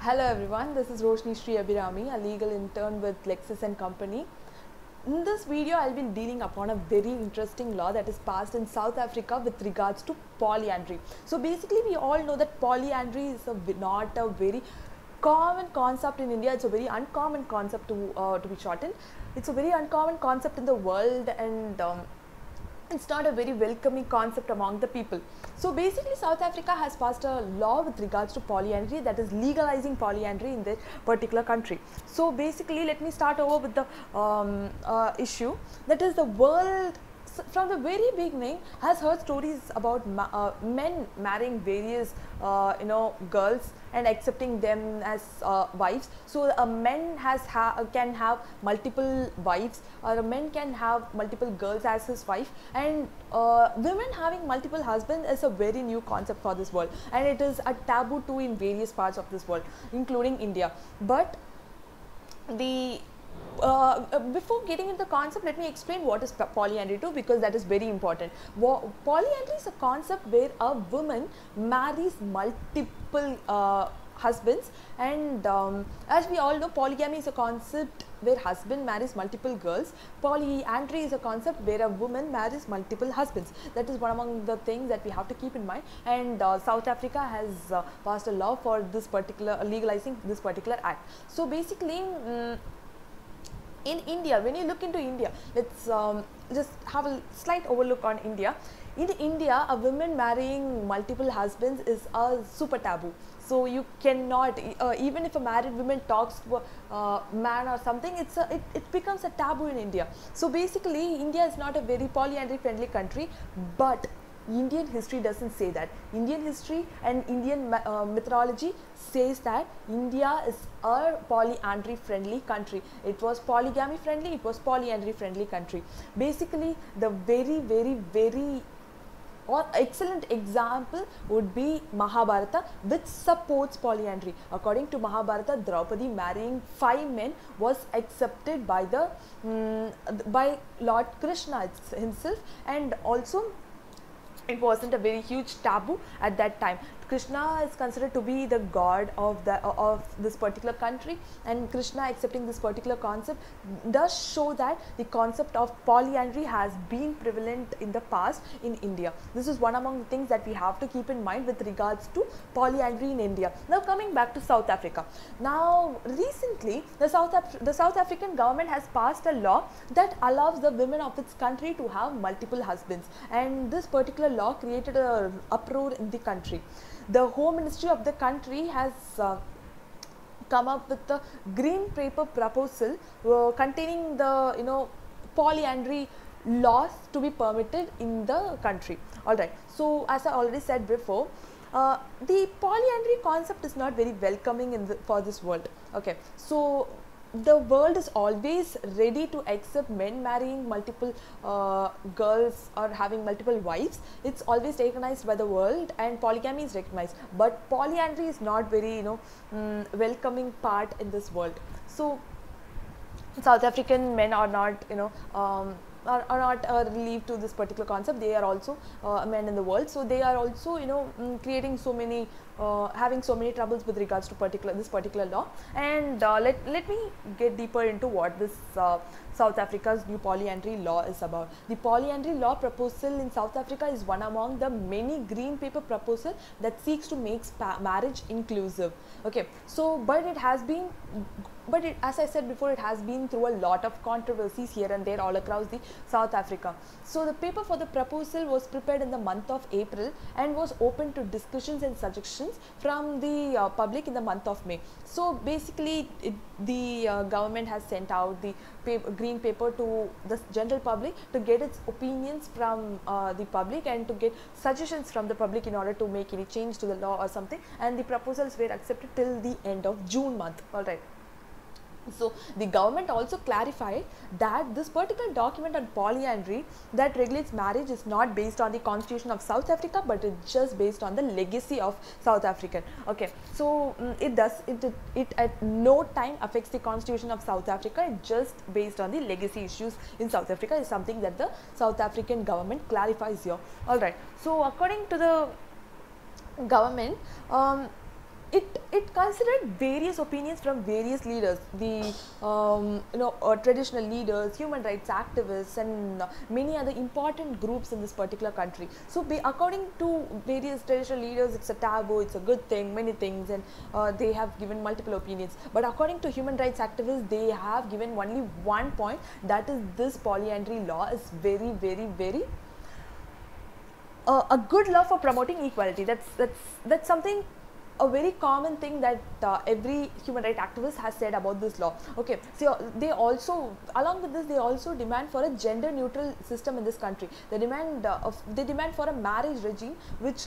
Hello everyone, this is Roshni Sri Abhirami, a legal intern with Lexis and Company. In this video, I'll be dealing upon a very interesting law that is passed in South Africa with regards to polyandry. So basically, we all know that polyandry is not a very common concept in India. It's a very uncommon concept to be shortened. It's a very uncommon concept in the world, and it's not a very welcoming concept among the people. So basically, South Africa has passed a law with regards to polyandry, that is legalizing polyandry in their particular country. So basically, let me start over with the issue, that is the world from the very beginning has heard stories about men marrying various girls and accepting them as wives. So a man can have multiple wives, or a man can have multiple girls as his wife, and women having multiple husbands is a very new concept for this world, and it is a taboo too in various parts of this world, including India. But the before getting into the concept, let me explain what is polyandry too, because that is very important. Polyandry is a concept where a woman marries multiple husbands, and as we all know, polygamy is a concept where husband marries multiple girls. Polyandry is a concept where a woman marries multiple husbands. That is one among the things that we have to keep in mind, and South Africa has passed a law for this particular legalizing this particular act. So basically, in India, when you look into India, let's just have a slight overlook on India. In India, a woman marrying multiple husbands is a super taboo. So you cannot, even if a married woman talks to a man or something, it becomes a taboo in India. So basically, India is not a very polyandry friendly country, but Indian history doesn't say that. Indian history and Indian mythology says that India is a polyandry friendly country. It was polygamy friendly, it was polyandry friendly country. Basically, the very or excellent example would be Mahabharata, which supports polyandry. According to Mahabharata, Draupadi marrying 5 men was accepted by the by Lord Krishna himself, and also it wasn't a very huge taboo at that time. Krishna is considered to be the god of this particular country, and Krishna accepting this particular concept does show that the concept of polyandry has been prevalent in the past in India. This is one among the things that we have to keep in mind with regards to polyandry in India. Now coming back to South Africa. Now recently, the South African government has passed a law that allows the women of its country to have multiple husbands, and this particular law created a uproar in the country. The Home Ministry of the country has come up with the green paper proposal containing the polyandry laws to be permitted in the country. Alright, so as I already said before, the polyandry concept is not very welcoming for this world. Okay, so the world is always ready to accept men marrying multiple girls or having multiple wives. It's always recognized by the world, and polygamy is recognized, but polyandry is not very welcoming part in this world. So South African men are not are not relieved to this particular concept. They are also men in the world, so they are also creating so many having so many troubles with regards to this particular law. And let me get deeper into what this South Africa's new polyandry law is about. The polyandry law proposal in South Africa is one among the many green paper proposals that seeks to make marriage inclusive. Okay, so as I said before, it has been through a lot of controversies here and there all across the South Africa. So the paper for the proposal was prepared in the month of April and was open to discussions and suggestions from the public in the month of May. So basically, the government has sent out the green paper to the general public to get its opinions from the public and to get suggestions from the public in order to make any change to the law or something, and the proposals were accepted till the end of June month. Alright. So the government also clarified that this particular document on polyandry that regulates marriage is not based on the constitution of South Africa, but it's just based on the legacy of South African. Okay, so it at no time affects the constitution of South Africa. It's just based on the legacy issues in South Africa is something that the South African government clarifies here. Alright, so according to the government, it considered various opinions from various leaders, the traditional leaders, human rights activists, and many other important groups in this particular country. So according to various traditional leaders, it's a taboo, it's a good thing, many things, and they have given multiple opinions. But according to human rights activists, they have given only one point, that is this polyandry law is very, very, very a good law for promoting equality. That's something, a very common thing that every human rights activist has said about this law. Okay, so they also, along with this, they also demand for a gender neutral system in this country. They demand for a marriage regime which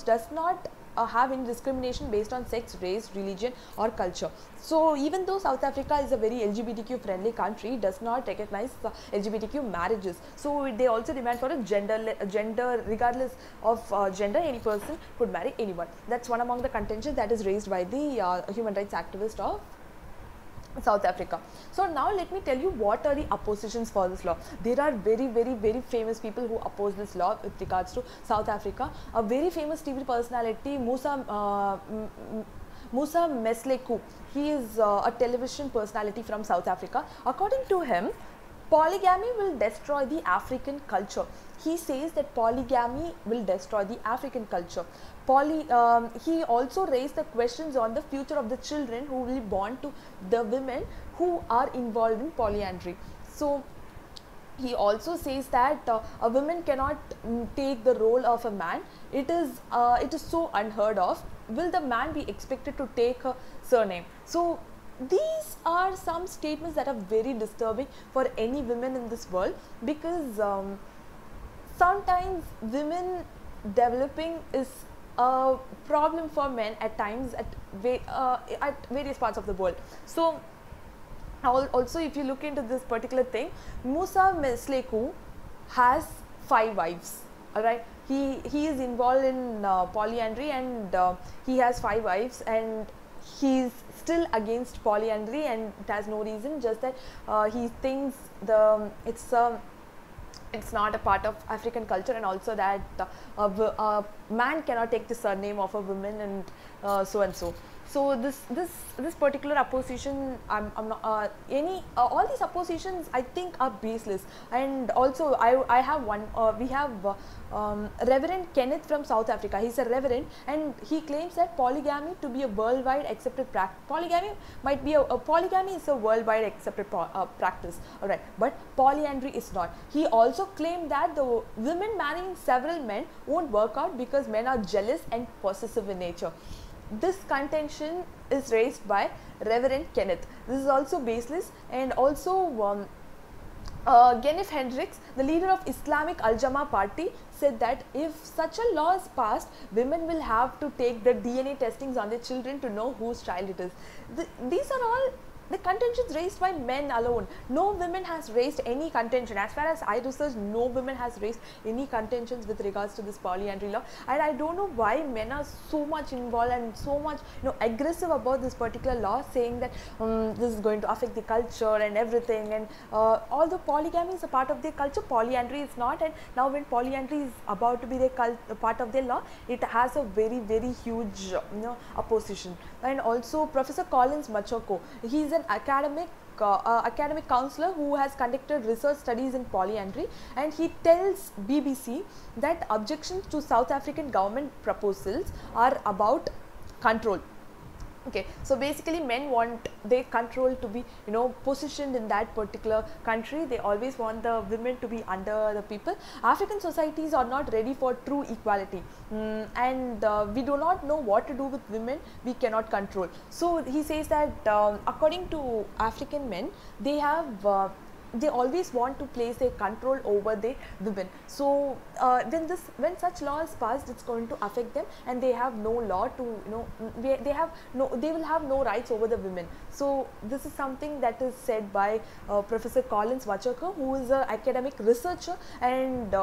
does not have any discrimination based on sex, race, religion or culture. So even though South Africa is a very LGBTQ friendly country, it does not recognize LGBTQ marriages. So they also demand for a gender regardless of gender, any person could marry anyone. That's one among the contentions that is raised by the human rights activist of South Africa. So now let me tell you what are the oppositions for this law. There are very, very, very famous people who oppose this law with regards to South Africa. A very famous TV personality, Musa Mesleku. He is a television personality from South Africa. According to him, polygamy will destroy the African culture. He says that polygamy will destroy the African culture. He also raised the questions on the future of the children who will be born to the women who are involved in polyandry. So he also says that a woman cannot take the role of a man. It is so unheard of. Will the man be expected to take her surname? So these are some statements that are very disturbing for any women in this world, because sometimes women developing is a problem for men at times at various parts of the world. So also, if you look into this particular thing, Musa Mesleku has 5 wives. Alright, he is involved in polyandry, and he has 5 wives, and he is still against polyandry, and it has no reason, just that he thinks it's not a part of African culture, and also that a man cannot take the surname of a woman, and so and so. So this particular opposition, I'm not all these oppositions I think are baseless. And also I have one, we have Reverend Kenneth from South Africa. He's a reverend, and he claims that polygamy to be a worldwide accepted practice. Polygamy is a worldwide accepted practice, alright, but polyandry is not. He also claimed that the women marrying several men won't work out because men are jealous and possessive in nature. This contention is raised by Reverend Kenneth. This is also baseless. And also Genif Hendricks, the leader of Islamic Al-Jama party, said that if such a law is passed, women will have to take the DNA testings on their children to know whose child it is. These are all the contentions raised by men alone. No women has raised any contention. As far as I researched, no women has raised any contentions with regards to this polyandry law. And I don't know why men are so much involved and so much aggressive about this particular law, saying that this is going to affect the culture and everything. And although polygamy is a part of their culture, polyandry is not. And now when polyandry is about to be a part of their law, it has a very, very huge opposition. And also Professor Collins Machoko, he is an academic counselor who has conducted research studies in polyandry, and he tells BBC that objections to South African government proposals are about control. Okay, so basically men want their control to be positioned in that particular country. They always want the women to be under the people. African societies are not ready for true equality, and we do not know what to do with women we cannot control. So he says that according to African men, they always want to place their control over the women. So when such law is passed, it's going to affect them, and they have no law to they will have no rights over the women. So this is something that is said by Professor Collins Machoko, who is an academic researcher and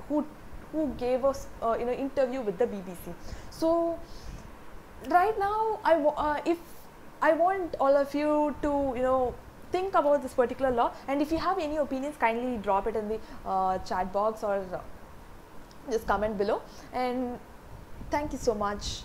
who gave us interview with the BBC. So right now if I want all of you to think about this particular law, and if you have any opinions, kindly drop it in the chat box or just comment below. And thank you so much.